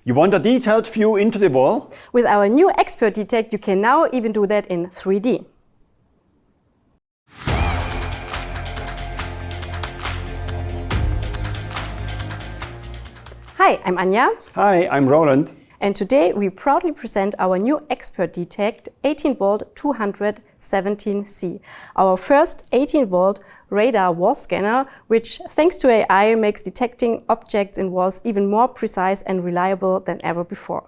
You want a detailed view into the wall? With our new EXPERT D-tect, you can now even do that in 3D. Hi, I'm Anja. Hi, I'm Roland. And today we proudly present our new EXPERT D-tect 18V-200-17C, our first 18-volt radar wall scanner, which thanks to AI makes detecting objects in walls even more precise and reliable than ever before.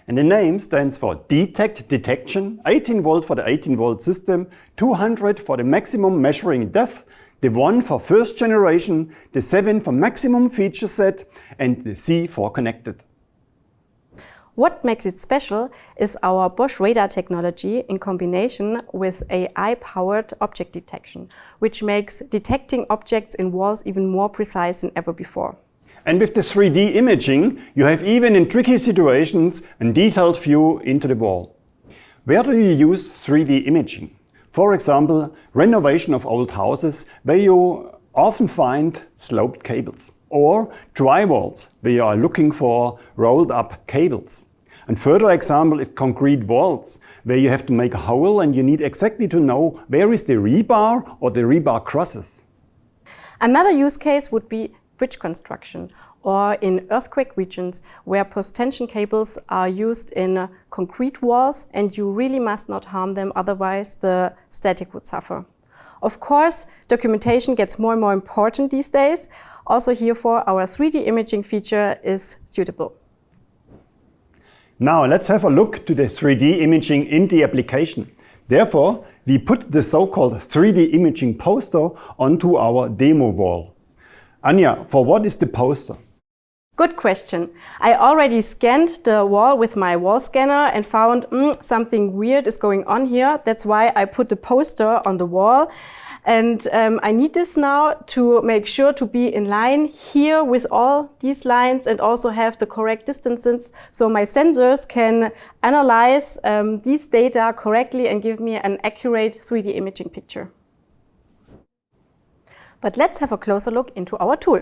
And the name stands for D-tect detection, 18 volt for the 18-volt system, 200 for the maximum measuring depth, the 1 for first generation, the 7 for maximum feature set, and the C for connected. What makes it special is our Bosch Radar technology in combination with AI-powered object detection, which makes detecting objects in walls even more precise than ever before. And with the 3D imaging, you have even in tricky situations a detailed view into the wall. Where do you use 3D imaging? For example, renovation of old houses, where you often find sloped cables. Or drywalls, where you are looking for rolled up cables. And further example is concrete walls, where you have to make a hole and you need exactly to know where is the rebar or the rebar crosses. Another use case would be bridge construction, or in earthquake regions where post-tension cables are used in concrete walls and you really must not harm them, otherwise the static would suffer. Of course, documentation gets more and more important these days. Also herefore, our 3D imaging feature is suitable. Now let's have a look to the 3D imaging in the application. Therefore, we put the so-called 3D imaging poster onto our demo wall. Anja, for what is the poster? Good question. I already scanned the wall with my wall scanner and found something weird is going on here. That's why I put the poster on the wall. And I need this now to make sure to be in line here with all these lines and also have the correct distances so my sensors can analyze these data correctly and give me an accurate 3D imaging picture. But let's have a closer look into our tool.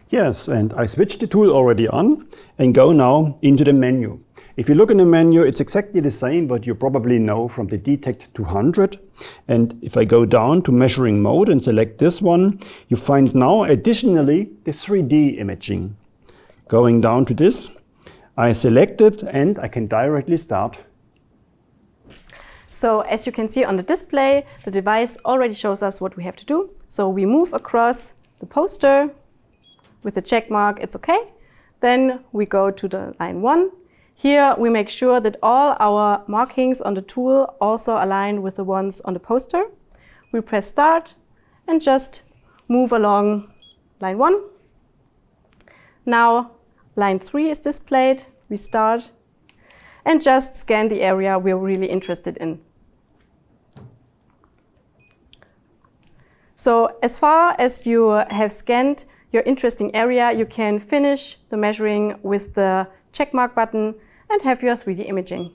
Yes, and I switched the tool already on and go now into the menu. If you look in the menu, it's exactly the same what you probably know from the D-tect 200. And if I go down to measuring mode and select this one, you find now additionally the 3D imaging. Going down to this, I select it and I can directly start. So as you can see on the display, the device already shows us what we have to do. So we move across the poster with the check mark, it's okay. Then we go to the line 1. Here we make sure that all our markings on the tool also align with the ones on the poster. We press start and just move along line 1. Now line 3 is displayed. We start and just scan the area we're really interested in. So as far as you have scanned your interesting area, you can finish the measuring with the checkmark button and have your 3D imaging.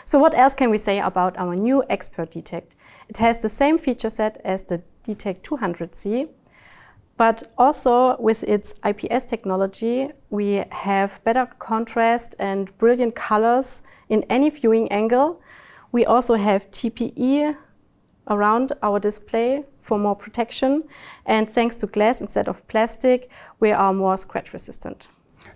So what else can we say about our new EXPERT D-tect? It has the same feature set as the D-tect 200C, but also with its IPS technology, we have better contrast and brilliant colors in any viewing angle. We also have TPE around our display for more protection, and thanks to glass instead of plastic, we are more scratch resistant.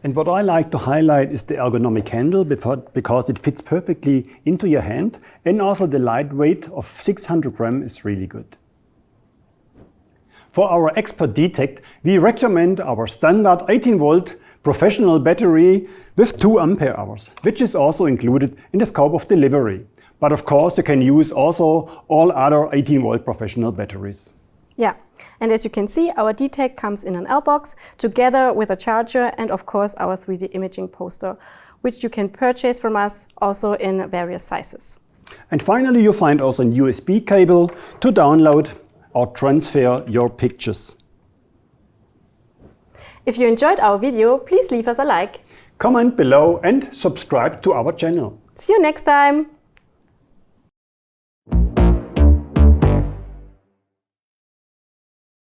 And what I like to highlight is the ergonomic handle because it fits perfectly into your hand, and also the lightweight of 600 grams is really good. For our EXPERT D-tect, we recommend our standard 18-volt professional battery with 2 ampere hours, which is also included in the scope of delivery. But of course, you can use also all other 18-volt professional batteries. Yeah, and as you can see, our D-tect comes in an L box together with a charger and of course our 3D imaging poster, which you can purchase from us also in various sizes. And finally, you find also a USB cable to download or transfer your pictures. If you enjoyed our video, please leave us a like. Comment below and subscribe to our channel. See you next time!